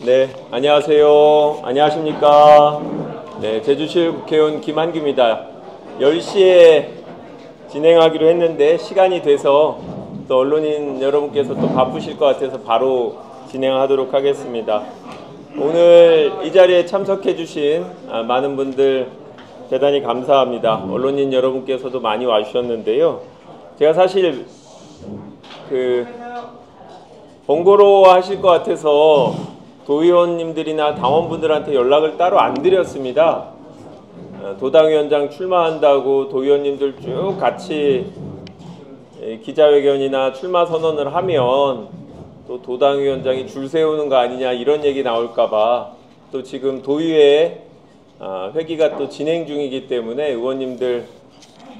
네, 안녕하세요. 안녕하십니까. 네, 제주시 국회의원 김한규입니다. 10시에 진행하기로 했는데 시간이 돼서 또 언론인 여러분께서 또 바쁘실 것 같아서 바로 진행하도록 하겠습니다. 오늘 이 자리에 참석해 주신 많은 분들 대단히 감사합니다. 언론인 여러분께서도 많이 와주셨는데요. 제가 사실 번거로워 하실 것 같아서 도의원님들이나 당원분들한테 연락을 따로 안 드렸습니다. 도당위원장 출마한다고 도의원님들 쭉 같이 기자회견이나 출마 선언을 하면 또 도당위원장이 줄 세우는 거 아니냐 이런 얘기 나올까봐, 또 지금 도의회 회기가 또 진행 중이기 때문에 의원님들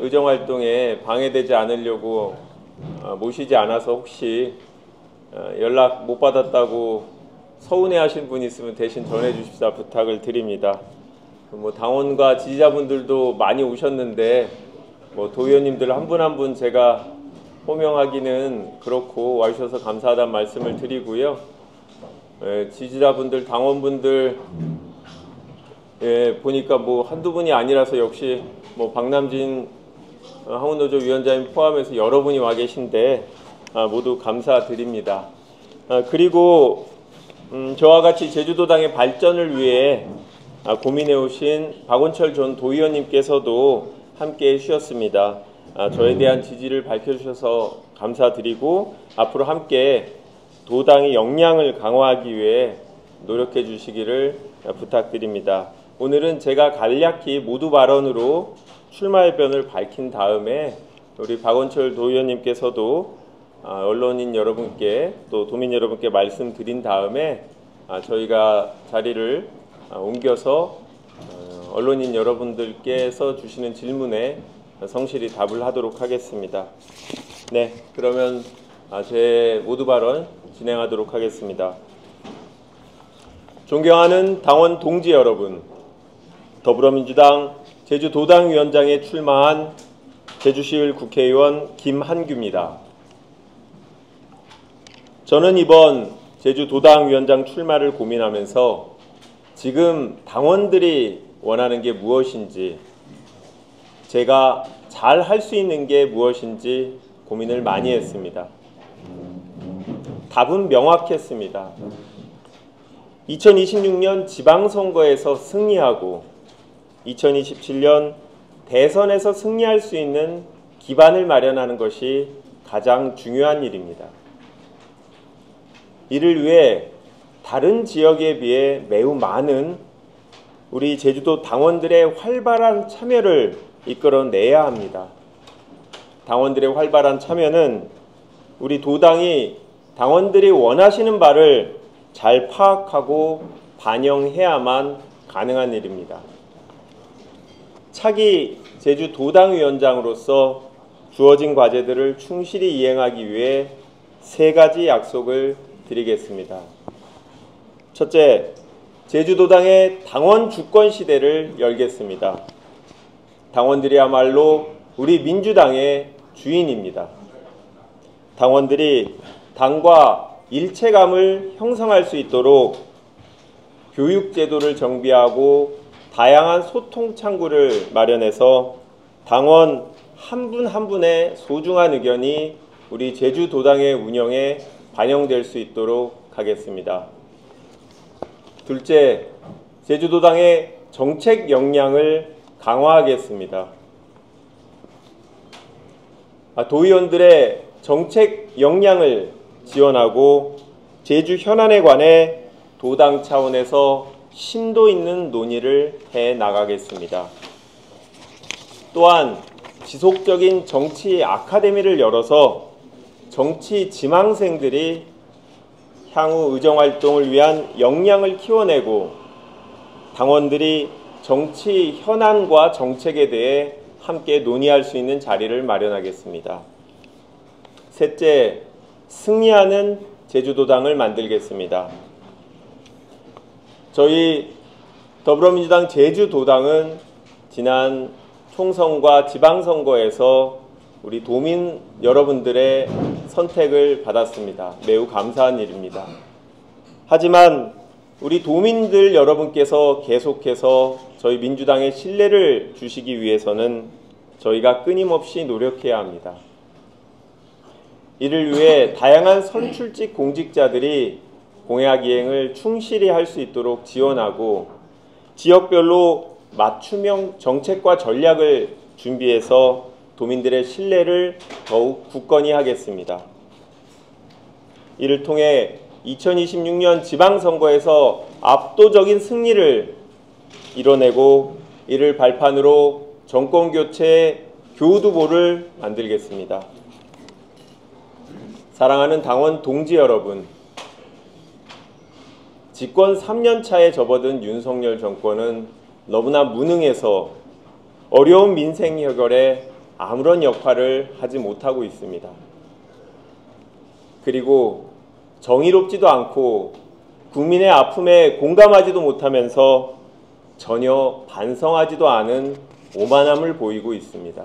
의정활동에 방해되지 않으려고 모시지 않아서 혹시 연락 못 받았다고 서운해하신 분 있으면 대신 전해주십사 부탁을 드립니다. 당원과 지지자분들도 많이 오셨는데 도의원님들 한 분 한 분 제가 호명하기는 그렇고 와주셔서 감사하다는 말씀을 드리고요. 지지자분들, 당원분들 보니까 한두 분이 아니라서 역시 박남진 한국노조 위원장님 포함해서 여러분이 와 계신데 모두 감사드립니다. 그리고 저와 같이 제주도당의 발전을 위해 고민해 오신 박원철 전 도의원님께서도 함께 해주셨습니다. 저에 대한 지지를 밝혀주셔서 감사드리고 앞으로 함께 도당의 역량을 강화하기 위해 노력해 주시기를 부탁드립니다. 오늘은 제가 간략히 모두 발언으로 출마 의견을 밝힌 다음에 우리 박원철 도의원님께서도 언론인 여러분께 또 도민 여러분께 말씀드린 다음에 저희가 자리를 옮겨서 언론인 여러분들께서 주시는 질문에 성실히 답을 하도록 하겠습니다. 네, 그러면 제 모두 발언 진행하도록 하겠습니다. 존경하는 당원 동지 여러분, 더불어민주당 제주도당위원장에 출마한 제주시의회 국회의원 김한규입니다. 저는 이번 제주도당위원장 출마를 고민하면서 지금 당원들이 원하는 게 무엇인지, 제가 잘 할 수 있는 게 무엇인지 고민을 많이 했습니다. 답은 명확했습니다. 2026년 지방선거에서 승리하고 2027년 대선에서 승리할 수 있는 기반을 마련하는 것이 가장 중요한 일입니다. 이를 위해 다른 지역에 비해 매우 많은 우리 제주도 당원들의 활발한 참여를 이끌어내야 합니다. 당원들의 활발한 참여는 우리 도당이 당원들이 원하시는 바를 잘 파악하고 반영해야만 가능한 일입니다. 차기 제주도당위원장으로서 주어진 과제들을 충실히 이행하기 위해 3가지 약속을 드리겠습니다. 첫째, 제주도당의 당원 주권 시대를 열겠습니다. 당원들이야말로 우리 민주당의 주인입니다. 당원들이 당과 일체감을 형성할 수 있도록 교육제도를 정비하고 다양한 소통 창구를 마련해서 당원 한 분 한 분의 소중한 의견이 우리 제주도당의 운영에 반영될 수 있도록 하겠습니다. 둘째, 제주도당의 정책 역량을 강화하겠습니다. 도의원들의 정책 역량을 지원하고 제주 현안에 관해 도당 차원에서 심도 있는 논의를 해 나가겠습니다. 또한 지속적인 정치 아카데미를 열어서 정치 지망생들이 향후 의정활동을 위한 역량을 키워내고 당원들이 정치 현안과 정책에 대해 함께 논의할 수 있는 자리를 마련하겠습니다. 셋째, 승리하는 제주도당을 만들겠습니다. 저희 더불어민주당 제주도당은 지난 총선과 지방선거에서 우리 도민 여러분들의 선택을 받았습니다. 매우 감사한 일입니다. 하지만 우리 도민들 여러분께서 계속해서 저희 민주당에 신뢰를 주시기 위해서는 저희가 끊임없이 노력해야 합니다. 이를 위해 다양한 선출직 공직자들이 공약 이행을 충실히 할 수 있도록 지원하고 지역별로 맞춤형 정책과 전략을 준비해서 도민들의 신뢰를 더욱 굳건히 하겠습니다. 이를 통해 2026년 지방선거에서 압도적인 승리를 이뤄내고 이를 발판으로 정권교체 교두보를 만들겠습니다. 사랑하는 당원 동지 여러분, 집권 3년 차에 접어든 윤석열 정권은 너무나 무능해서 어려운 민생 해결에 아무런 역할을 하지 못하고 있습니다. 그리고 정의롭지도 않고 국민의 아픔에 공감하지도 못하면서 전혀 반성하지도 않은 오만함을 보이고 있습니다.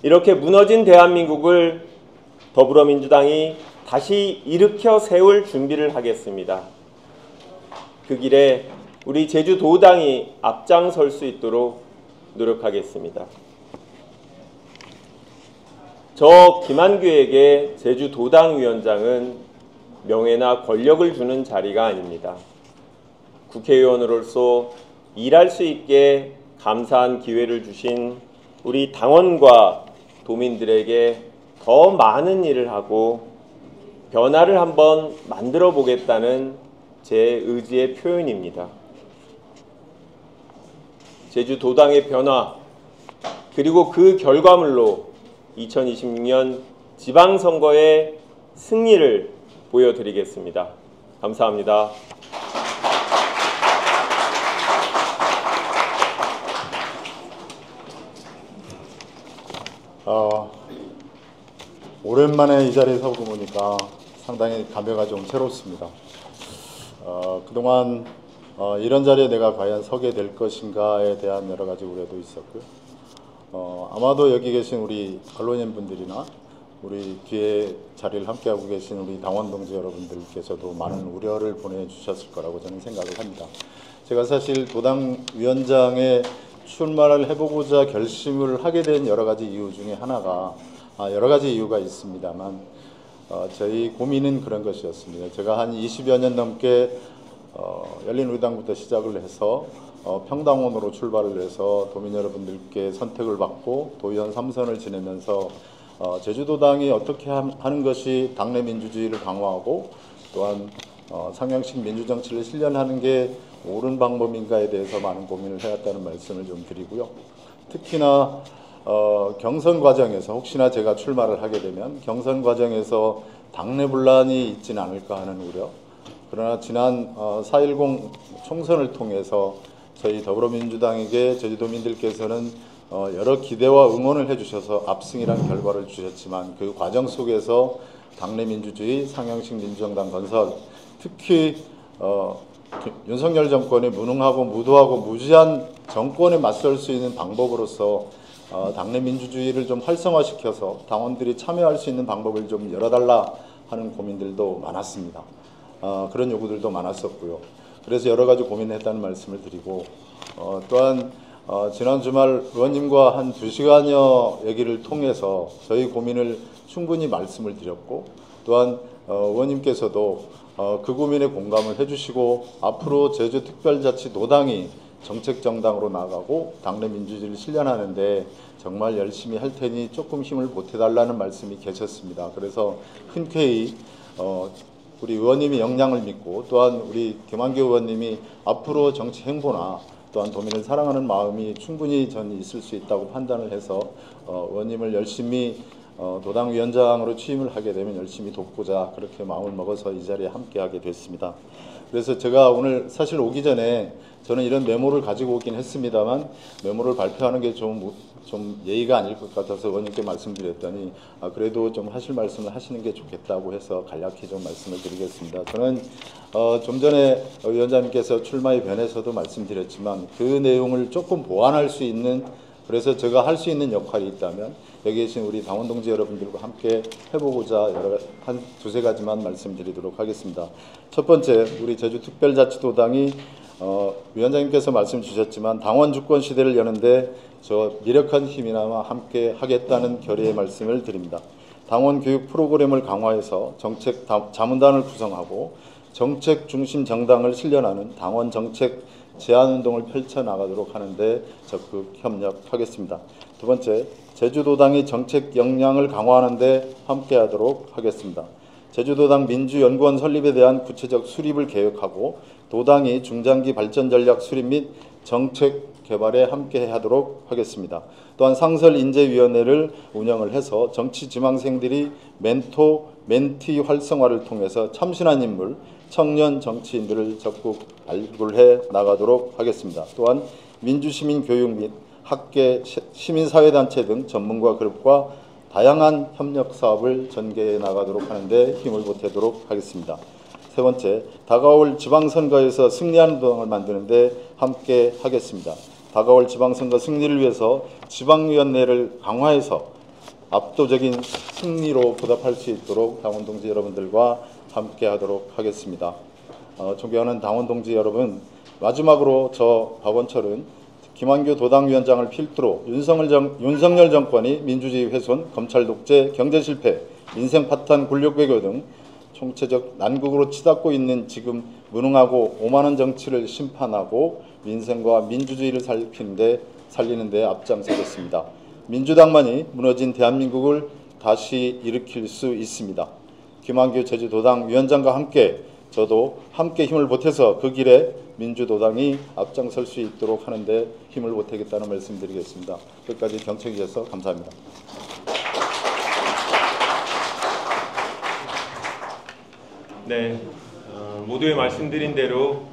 이렇게 무너진 대한민국을 더불어민주당이 다시 일으켜 세울 준비를 하겠습니다. 그 길에 우리 제주도당이 앞장설 수 있도록 노력하겠습니다. 저 김한규에게 제주도당 위원장은 명예나 권력을 주는 자리가 아닙니다. 국회의원으로서 일할 수 있게 감사한 기회를 주신 우리 당원과 도민들에게 더 많은 일을 하고 변화를 한번 만들어 보겠다는 제 의지의 표현입니다. 제주도당의 변화, 그리고 그 결과물로 2026년 지방선거의 승리를 보여드리겠습니다. 감사합니다. 오랜만에 이 자리에 서고 보니까 상당히 감회가 좀 새롭습니다. 그동안 이런 자리에 내가 과연 서게 될 것인가에 대한 여러 가지 우려도 있었고요. 아마도 여기 계신 우리 언론인 분들이나 우리 뒤에 자리를 함께하고 계신 우리 당원 동지 여러분들께서도 많은 우려를 보내주셨을 거라고 저는 생각을 합니다. 제가 사실 도당 위원장에 출마를 해보고자 결심을 하게 된 여러 가지 이유 중에 하나가 여러 가지 이유가 있습니다만 저희 고민은 그런 것이었습니다. 제가 한 20여 년 넘게 열린우리당부터 시작을 해서 평당원으로 출발을 해서 도민 여러분들께 선택을 받고 도의원 3선을 지내면서 제주도당이 어떻게 하는 것이 당내 민주주의를 강화하고 또한 상향식 민주정치를 실현하는 게 옳은 방법인가에 대해서 많은 고민을 해왔다는 말씀을 좀 드리고요. 특히나 경선 과정에서 혹시나 제가 출마를 하게 되면 경선 과정에서 당내 분란이 있지는 않을까 하는 우려, 그러나 지난 4.10 총선을 통해서 저희 더불어민주당에게 제주도민들께서는 여러 기대와 응원을 해주셔서 압승이라는 결과를 주셨지만 그 과정 속에서 당내 민주주의, 상향식 민주정당 건설, 특히 윤석열 정권의 무능하고 무도하고 무지한 정권에 맞설 수 있는 방법으로서 당내 민주주의를 좀 활성화시켜서 당원들이 참여할 수 있는 방법을 좀 열어달라 하는 고민들도 많았습니다. 그런 요구들도 많았었고요. 그래서 여러 가지 고민을 했다는 말씀을 드리고 또한 지난 주말 의원님과 한 2시간여 얘기를 통해서 저희 고민을 충분히 말씀을 드렸고 또한 의원님께서도 그 고민에 공감을 해주시고 앞으로 제주특별자치도당이 정책정당으로 나가고 당내 민주주의를 실현하는데 정말 열심히 할 테니 조금 힘을 보태달라는 말씀이 계셨습니다. 그래서 흔쾌히 우리 의원님이 역량을 믿고 또한 우리 김한규 의원님이 앞으로 정치 행보나 또한 도민을 사랑하는 마음이 충분히 전 있을 수 있다고 판단을 해서 의원님을 열심히 도당위원장으로 취임을 하게 되면 열심히 돕고자 그렇게 마음을 먹어서 이 자리에 함께하게 됐습니다. 그래서 제가 오늘 사실 오기 전에 저는 이런 메모를 가지고 오긴 했습니다만 메모를 발표하는 게 좀 예의가 아닐 것 같아서 의원님께 말씀드렸더니 그래도 좀 하실 말씀을 하시는 게 좋겠다고 해서 간략히 좀 말씀을 드리겠습니다. 저는 좀 전에 위원장님께서 출마의 변에서도 말씀드렸지만 그 내용을 조금 보완할 수 있는 그래서 제가 할 수 있는 역할이 있다면 여기 계신 우리 당원 동지 여러분들과 함께 해보고자 한 두세 가지만 말씀드리도록 하겠습니다. 첫 번째, 우리 제주특별자치도당이 위원장님께서 말씀 주셨지만 당원 주권 시대를 여는데 저 미력한 힘이나마 함께 하겠다는 결의의 말씀을 드립니다. 당원 교육 프로그램을 강화해서 정책 자문단을 구성하고 정책 중심 정당을 실현하는 당원 정책 제안 운동을 펼쳐나가도록 하는데 적극 협력하겠습니다. 두 번째, 제주도당이 정책 역량을 강화하는 데 함께하도록 하겠습니다. 제주도당 민주연구원 설립에 대한 구체적 수립을 계획하고 도당이 중장기 발전 전략 수립 및 정책 개발에 함께하도록 하겠습니다. 또한 상설인재위원회를 운영을 해서 정치 지망생들이 멘토, 멘티 활성화를 통해서 참신한 인물, 청년 정치인들을 적극 발굴해 나가도록 하겠습니다. 또한 민주시민 교육 및 학계, 시민사회단체 등 전문가 그룹과 다양한 협력 사업을 전개해 나가도록 하는데 힘을 보태도록 하겠습니다. 세 번째, 다가올 지방선거에서 승리하는 도당을 만드는 데 함께 하겠습니다. 다가올 지방선거 승리를 위해서 지방위원회를 강화해서 압도적인 승리로 보답할 수 있도록 당원 동지 여러분들과 함께 하도록 하겠습니다. 존경하는 당원 동지 여러분, 마지막으로 저 박원철은 김한규 도당위원장을 필두로 윤석열 정권이 민주주의 훼손, 검찰 독재, 경제 실패, 인생 파탄, 권력 외교 등 총체적 난국으로 치닫고 있는 지금 무능하고 오만한 정치를 심판하고 민생과 민주주의를 살리는 데 앞장서겠습니다. 민주당만이 무너진 대한민국을 다시 일으킬 수 있습니다. 김한규 제주도당 위원장과 함께 저도 함께 힘을 보태서 그 길에 민주도당이 앞장설 수 있도록 하는데 힘을 보태겠다는 말씀드리겠습니다. 끝까지 경청해 주셔서 감사합니다. 네, 모두의 말씀드린 대로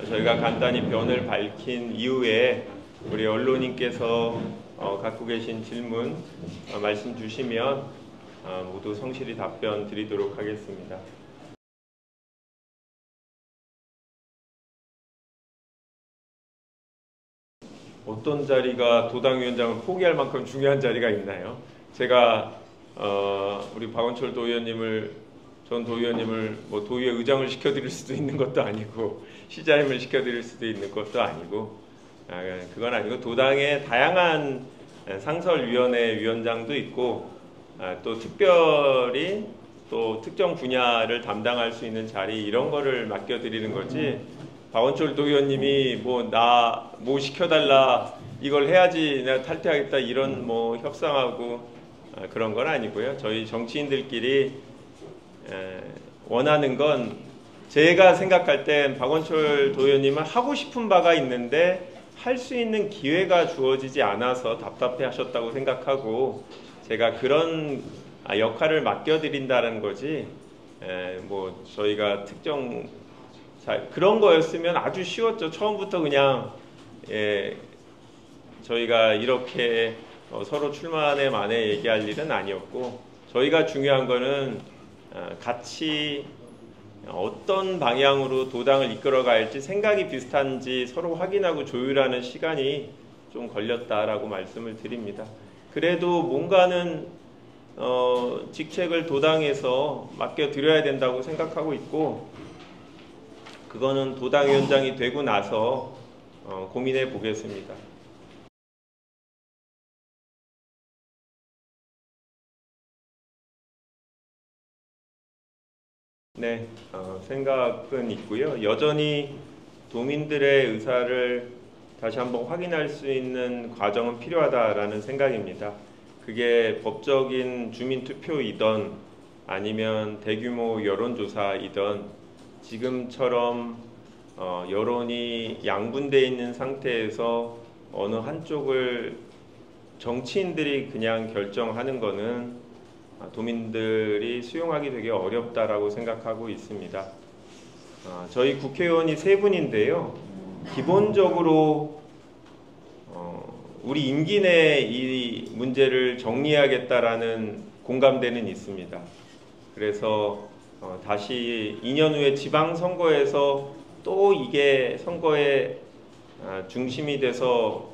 저희가 간단히 변을 밝힌 이후에 우리 언론인께서 갖고 계신 질문 말씀 주시면 모두 성실히 답변 드리도록 하겠습니다. 어떤 자리가 도당위원장을 포기할 만큼 중요한 자리가 있나요? 제가 우리 박원철 전 도의원님을 뭐 도의회 의장을 시켜드릴 수도 있는 것도 아니고 시장님을 시켜드릴 수도 있는 것도 아니고 그건 아니고 도당의 다양한 상설위원회 위원장도 있고 또 특별히 또 특정 분야를 담당할 수 있는 자리 이런 거를 맡겨드리는 거지 박원철 도의원님이 뭐 시켜달라 이걸 해야지 내가 탈퇴하겠다 이런 뭐 협상하고 그런 건 아니고요. 저희 정치인들끼리 원하는 건 제가 생각할 땐 박원철 도의원님은 하고 싶은 바가 있는데 할 수 있는 기회가 주어지지 않아서 답답해 하셨다고 생각하고 제가 그런 역할을 맡겨드린다는 거지 뭐 저희가 특정 그런 거였으면 아주 쉬웠죠. 처음부터 그냥 저희가 이렇게 서로 출마에 만에 얘기할 일은 아니었고 저희가 중요한 거는 같이 어떤 방향으로 도당을 이끌어 갈지 생각이 비슷한지 서로 확인하고 조율하는 시간이 좀 걸렸다라고 말씀을 드립니다. 그래도 뭔가는 직책을 도당에서 맡겨드려야 된다고 생각하고 있고 그거는 도당위원장이 되고 나서 고민해 보겠습니다. 네, 생각은 있고요. 여전히 도민들의 의사를 다시 한번 확인할 수 있는 과정은 필요하다라는 생각입니다. 그게 법적인 주민투표이던 아니면 대규모 여론조사이던 지금처럼 여론이 양분되어 있는 상태에서 어느 한쪽을 정치인들이 그냥 결정하는 거는 도민들이 수용하기 되게 어렵다라고 생각하고 있습니다. 저희 국회의원이 3분인데요. 기본적으로 우리 임기 내에 이 문제를 정리해야겠다라는 공감대는 있습니다. 그래서 다시 2년 후에 지방선거에서 또 이게 선거의 중심이 돼서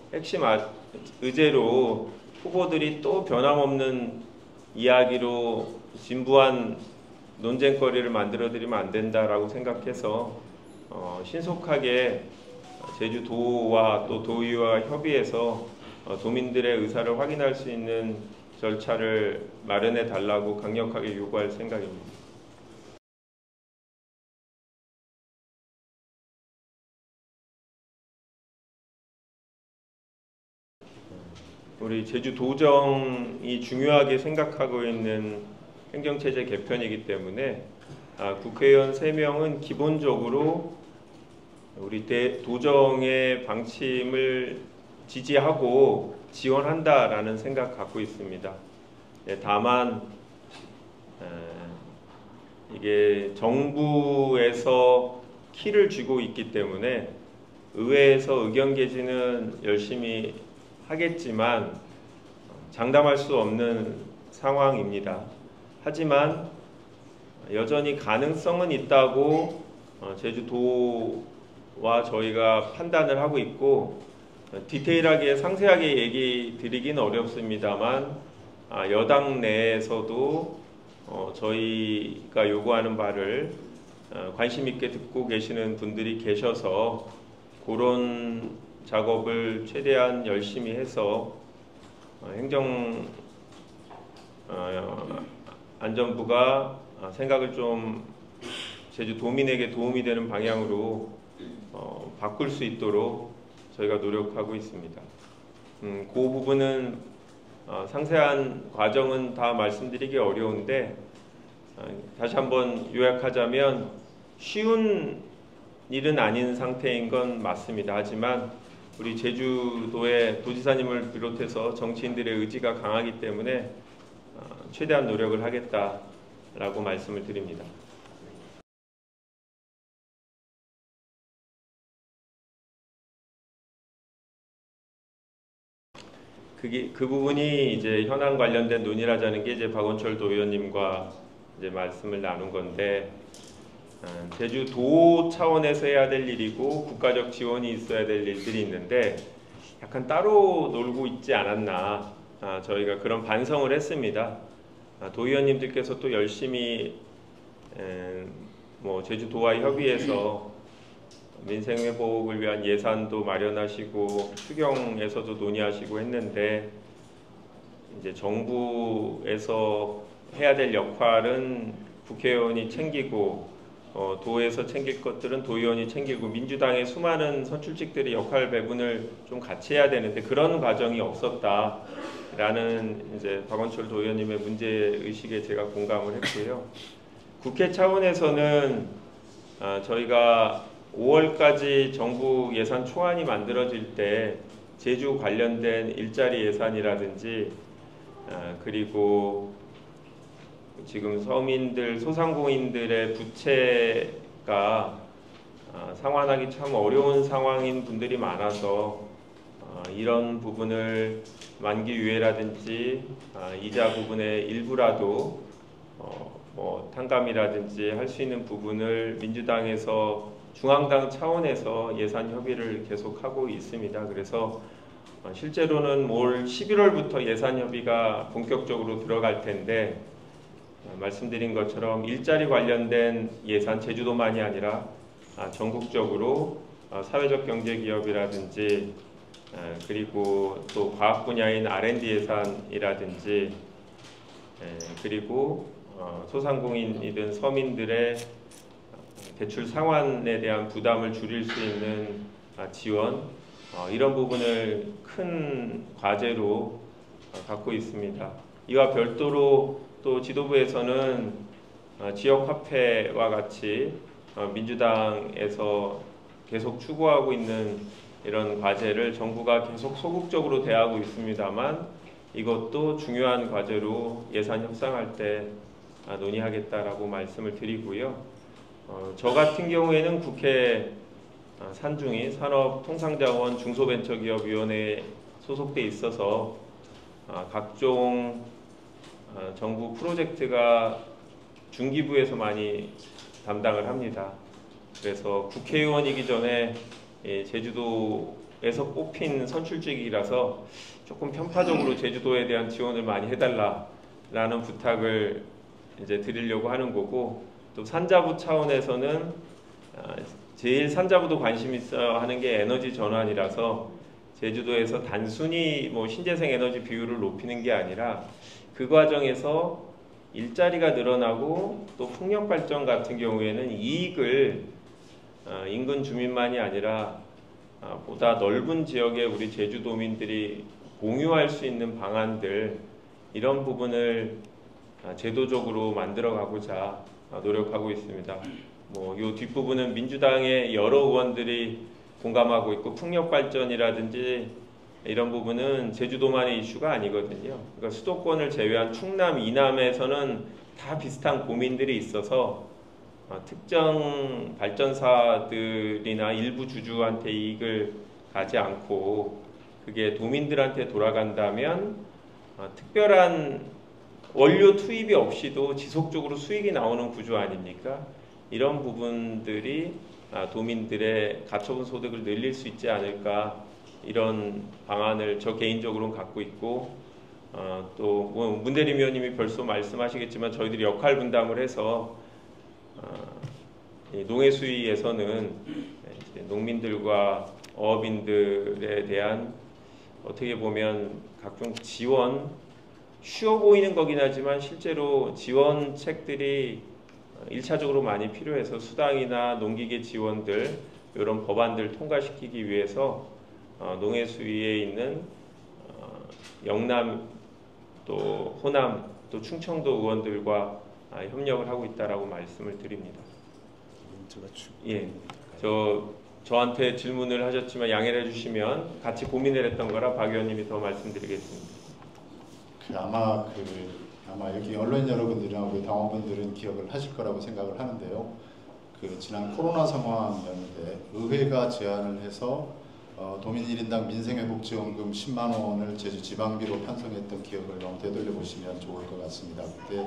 의제로 후보들이 또 변함없는 이야기로 진부한 논쟁거리를 만들어드리면 안 된다라고 생각해서 신속하게 제주도와 또 도의회와 협의해서 도민들의 의사를 확인할 수 있는 절차를 마련해 달라고 강력하게 요구할 생각입니다. 우리 제주도정이 중요하게 생각하고 있는 행정체제 개편이기 때문에 국회의원 3명은 기본적으로 우리 도정의 방침을 지지하고 지원한다라는 생각 갖고 있습니다. 다만 이게 정부에서 키를 쥐고 있기 때문에 의회에서 의견 개진은 열심히 하겠지만 장담할 수 없는 상황입니다. 하지만 여전히 가능성은 있다고 제주도와 저희가 판단을 하고 있고 디테일하게 상세하게 얘기 드리기는 어렵습니다만 여당 내에서도 저희가 요구하는 바를 관심 있게 듣고 계시는 분들이 계셔서 그런 작업을 최대한 열심히 해서 행정 안전부가 생각을 좀 제주도민에게 도움이 되는 방향으로 바꿀 수 있도록 저희가 노력하고 있습니다. 그 부분은 상세한 과정은 다 말씀드리기 어려운데 다시 한번 요약하자면 쉬운 일은 아닌 상태인 건 맞습니다. 하지만 우리 제주도의 도지사님을 비롯해서 정치인들의 의지가 강하기 때문에 최대한 노력을 하겠다라고 말씀을 드립니다. 그 부분이 이제 현안 관련된 논의라자는 게 이제 박원철 도의원님과 이제 말씀을 나눈 건데 제주도 차원에서 해야 될 일이고 국가적 지원이 있어야 될 일들이 있는데 약간 따로 놀고 있지 않았나 저희가 그런 반성을 했습니다. 도의원님들께서 또 열심히 제주도와 협의해서 민생 회복을 위한 예산도 마련하시고 추경에서도 논의하시고 했는데 이제 정부에서 해야 될 역할은 국회의원이 챙기고 도에서 챙길 것들은 도의원이 챙기고 민주당의 수많은 선출직들이 역할 배분을 좀 같이 해야 되는데 그런 과정이 없었다라는 이제 박원철 도의원님의 문제 의식에 제가 공감을 했고요. 국회 차원에서는 저희가 5월까지 정부 예산 초안이 만들어질 때 제주 관련된 일자리 예산이라든지 그리고 지금 서민들, 소상공인들의 부채가 상환하기 참 어려운 상황인 분들이 많아서 이런 부분을 만기 유예라든지 이자 부분의 일부라도 탕감이라든지 할 수 있는 부분을 민주당에서 중앙당 차원에서 예산 협의를 계속하고 있습니다. 그래서 실제로는 올 11월부터 예산 협의가 본격적으로 들어갈 텐데 말씀드린 것처럼 일자리 관련된 예산 제주도만이 아니라 전국적으로 사회적 경제 기업이라든지 그리고 또 과학 분야인 R&D 예산이라든지 그리고 소상공인이든 서민들의 대출 상환에 대한 부담을 줄일 수 있는 지원 이런 부분을 큰 과제로 갖고 있습니다. 이와 별도로 또 지도부에서는 지역화폐와 같이 민주당에서 계속 추구하고 있는 이런 과제를 정부가 계속 소극적으로 대하고 있습니다만 이것도 중요한 과제로 예산 협상할 때 논의하겠다라고 말씀을 드리고요. 저 같은 경우에는 국회 산중이 산업통상자원 중소벤처기업위원회에 소속돼 있어서 각종 정부 프로젝트가 중기부에서 많이 담당을 합니다. 그래서 국회의원이기 전에 제주도 제주도에서 뽑힌 선출직이라서 조금 편파적으로 제주도에 대한 지원을 많이 해달라라는 부탁을 이제 드리려고 하는 거고, 또 산자부 차원에서는 제일 산자부도 관심 있어 하는 게 에너지 전환이라서 제주도에서 단순히 뭐 신재생 에너지 비율을 높이는 게 아니라 그 과정에서 일자리가 늘어나고 또 풍력 발전 같은 경우에는 이익을 인근 주민만이 아니라 보다 넓은 지역에 우리 제주도민들이 공유할 수 있는 방안들, 이런 부분을 제도적으로 만들어가고자 노력하고 있습니다. 뭐 이 뒷부분은 민주당의 여러 의원들이 공감하고 있고, 풍력 발전이라든지 이런 부분은 제주도만의 이슈가 아니거든요. 그러니까 수도권을 제외한 충남, 이남에서는 다 비슷한 고민들이 있어서 특정 발전사들이나 일부 주주한테 이익을 가지 않고 그게 도민들한테 돌아간다면 특별한 원료 투입이 없이도 지속적으로 수익이 나오는 구조 아닙니까? 이런 부분들이 도민들의 가처분 소득을 늘릴 수 있지 않을까, 이런 방안을 저 개인적으로는 갖고 있고, 또 문대림 의원님이 벌써 말씀하시겠지만 저희들이 역할 분담을 해서 농해 수위에서는 농민들과 어업인들에 대한 어떻게 보면 각종 지원, 쉬워 보이는 거긴 하지만 실제로 지원책들이 1차적으로 많이 필요해서 수당이나 농기계 지원들, 이런 법안들 통과시키기 위해서 농해 수위에 있는 영남, 또 호남, 또 충청도 의원들과 협력을 하고 있다라고 말씀을 드립니다. 예, 저한테 질문을 하셨지만 양해를 해주시면 같이 고민을 했던 거라 박 의원님이 더 말씀드리겠습니다. 아마 여기 언론 여러분들이나 우리 당원분들은 기억을 하실 거라고 생각을 하는데요. 지난 코로나 상황이었는데 의회가 제안을 해서 도민 1인당 민생회복지원금 10만 원을 제주지방비로 편성했던 기억을 좀 되돌려 보시면 좋을 것 같습니다. 그때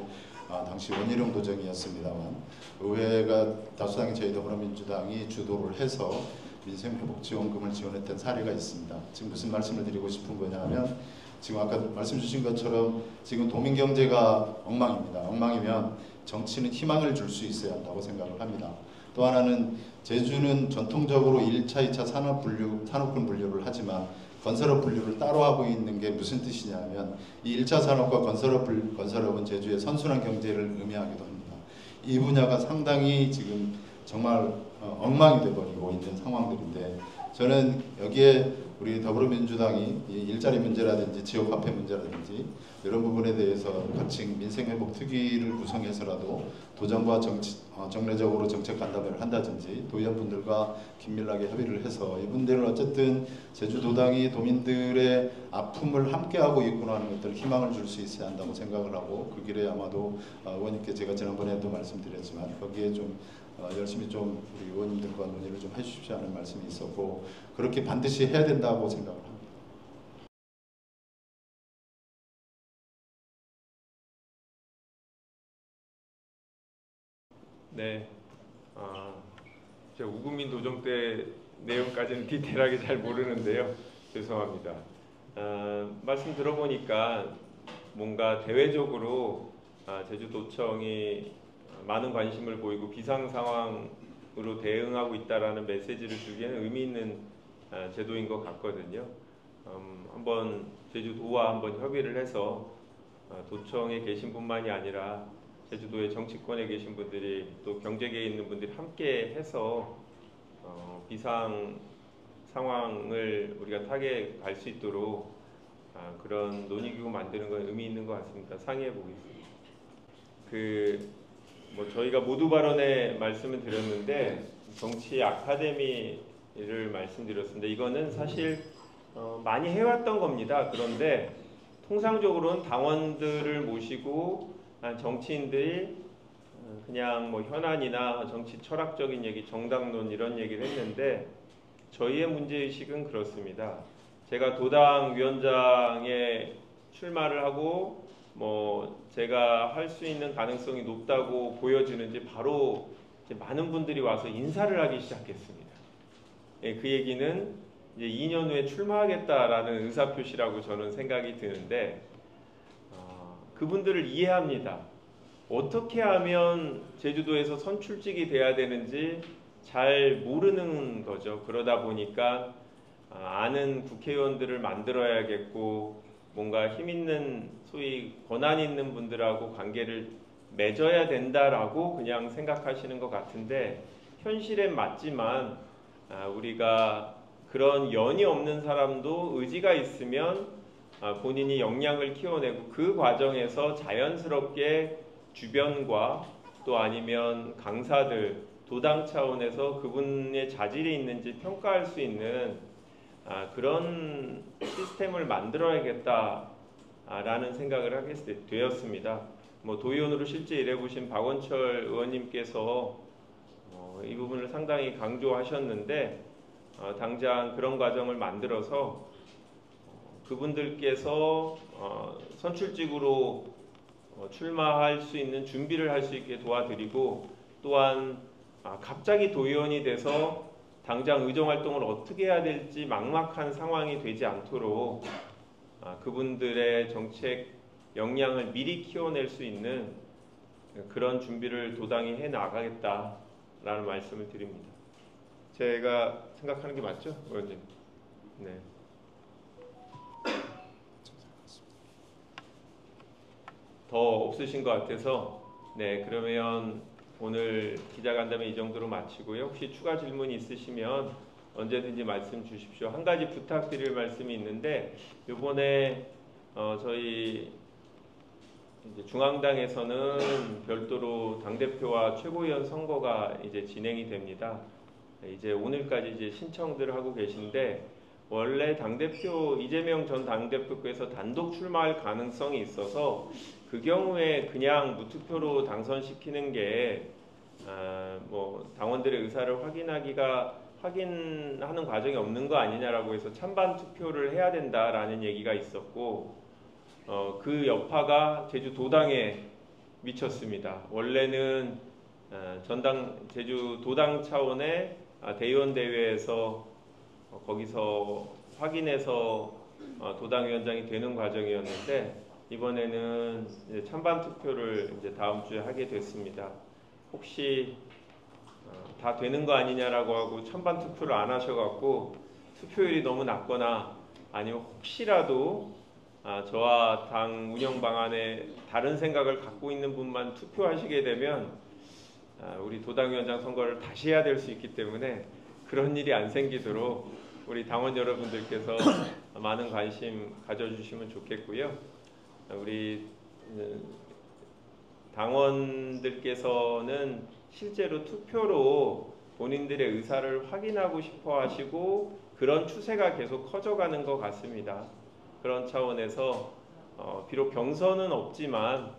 당시 원희룡 도정이었습니다만 의회가 다수당인 저희 더불어민주당이 주도를 해서 민생회복지원금을 지원했던 사례가 있습니다. 지금 무슨 말씀을 드리고 싶은 거냐면, 지금 아까 말씀 주신 것처럼 지금 도민경제가 엉망입니다. 엉망이면 정치는 희망을 줄 수 있어야 한다고 생각을 합니다. 또 하나는 제주는 전통적으로 1차, 2차 산업군 분류를 하지만 건설업 분류를 따로 하고 있는 게 무슨 뜻이냐면, 이 1차 산업과 건설업은 제주의 선순환 경제를 의미하기도 합니다. 이 분야가 상당히 지금 정말 엉망이 되어버리고 있는 상황들인데, 저는 여기에 우리 더불어민주당이 일자리 문제라든지 지역화폐 문제라든지 이런 부분에 대해서 같이 민생회복특위를 구성해서라도 도정과 정례적으로 정책 간담회를 한다든지 도의원분들과 긴밀하게 협의를 해서 이분들을 어쨌든 제주도당이 도민들의 아픔을 함께하고 있구나 하는 것들 희망을 줄 수 있어야 한다고 생각을 하고, 그 길에 아마도 의원님께 제가 지난번에도 말씀드렸지만 거기에 좀 열심히 좀 우리 의원님들과 논의를 좀 해주십시오 하는 말씀이 있었고, 그렇게 반드시 해야 된다고 생각을 합니다. 네, 제가 우금민 도정 때 내용까지는 디테일하게 잘 모르는데요. 죄송합니다. 말씀 들어보니까 뭔가 대외적으로 제주도청이 많은 관심을 보이고 비상 상황으로 대응하고 있다라는 메시지를 주기에는 의미 있는 제도인 것 같거든요. 한번 제주도와 한번 협의를 해서 도청에 계신 분만이 아니라 제주도의 정치권에 계신 분들이, 또 경제계에 있는 분들이 함께 해서 비상 상황을 우리가 타개해 갈 수 있도록 그런 논의기구 만드는 건 의미 있는 것 같습니다. 상의해 보겠습니다. 저희가 모두 발언에 말씀을 드렸는데 정치 아카데미를 말씀드렸습니다. 이거는 사실 많이 해왔던 겁니다. 그런데 통상적으로는 당원들을 모시고 정치인들이 그냥 뭐 현안이나 정치 철학적인 얘기, 정당론 이런 얘기를 했는데, 저희의 문제의식은 그렇습니다. 제가 도당 위원장에 출마를 하고 제가 할 수 있는 가능성이 높다고 보여지는지 바로 많은 분들이 와서 인사를 하기 시작했습니다. 그 얘기는 이제 2년 후에 출마하겠다라는 의사표시라고 저는 생각이 드는데 그분들을 이해합니다. 어떻게 하면 제주도에서 선출직이 돼야 되는지 잘 모르는 거죠. 그러다 보니까 아는 국회의원들을 만들어야겠고 뭔가 힘 있는 소위 권한 있는 분들하고 관계를 맺어야 된다라고 그냥 생각하시는 것 같은데 현실엔 맞지만 우리가 그런 연이 없는 사람도 의지가 있으면 본인이 역량을 키워내고 그 과정에서 자연스럽게 주변과 또 아니면 강사들, 도당 차원에서 그분의 자질이 있는지 평가할 수 있는 그런 시스템을 만들어야겠다라는 생각을 하게 되었습니다. 뭐 도의원으로 실제 일해보신 박원철 의원님께서 이 부분을 상당히 강조하셨는데 당장 그런 과정을 만들어서 그분들께서 선출직으로 출마할 수 있는 준비를 할 수 있게 도와드리고 또한 갑자기 도의원이 돼서 당장 의정활동을 어떻게 해야 될지 막막한 상황이 되지 않도록 그분들의 정책 역량을 미리 키워낼 수 있는 그런 준비를 도당이 해나가겠다라는 말씀을 드립니다. 제가 생각하는 게 맞죠, 의원님? 네. 더 없으신 것 같아서 네, 그러면 오늘 기자간담회 이 정도로 마치고요. 혹시 추가 질문이 있으시면 언제든지 말씀 주십시오. 한 가지 부탁드릴 말씀이 있는데 이번에 저희 이제 중앙당에서는 별도로 당대표와 최고위원 선거가 이제 진행이 됩니다. 이제 오늘까지 이제 신청들을 하고 계신데 원래 당대표 이재명 전 당대표께서 단독 출마할 가능성이 있어서 그 경우에 그냥 무투표로 당선시키는 게 뭐 당원들의 의사를 확인하는 과정이 없는 거 아니냐라고 해서 찬반 투표를 해야 된다라는 얘기가 있었고 그 여파가 제주 도당에 미쳤습니다. 원래는 제주 도당 차원의 대의원 대회에서 거기서 확인해서 도당위원장이 되는 과정이었는데 이번에는 이제 찬반 투표를 이제 다음 주에 하게 됐습니다. 혹시 다 되는 거 아니냐라고 하고 찬반 투표를 안 하셔갖고 투표율이 너무 낮거나 아니면 혹시라도 저와 당 운영 방안에 다른 생각을 갖고 있는 분만 투표하시게 되면 우리 도당위원장 선거를 다시 해야 될 수 있기 때문에 그런 일이 안 생기도록 우리 당원 여러분들께서 많은 관심 가져주시면 좋겠고요. 우리 당원들께서는 실제로 투표로 본인들의 의사를 확인하고 싶어 하시고 그런 추세가 계속 커져가는 것 같습니다. 그런 차원에서 비록 경선은 없지만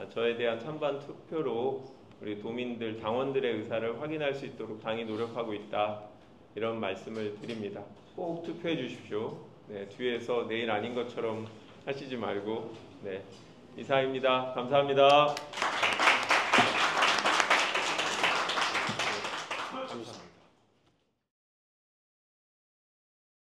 저에 대한 찬반 투표로 우리 도민들, 당원들의 의사를 확인할 수 있도록 당이 노력하고 있다. 이런 말씀을 드립니다. 꼭 투표해 주십시오. 네, 뒤에서 내일 아닌 것처럼 하시지 말고. 네, 이상입니다. 감사합니다.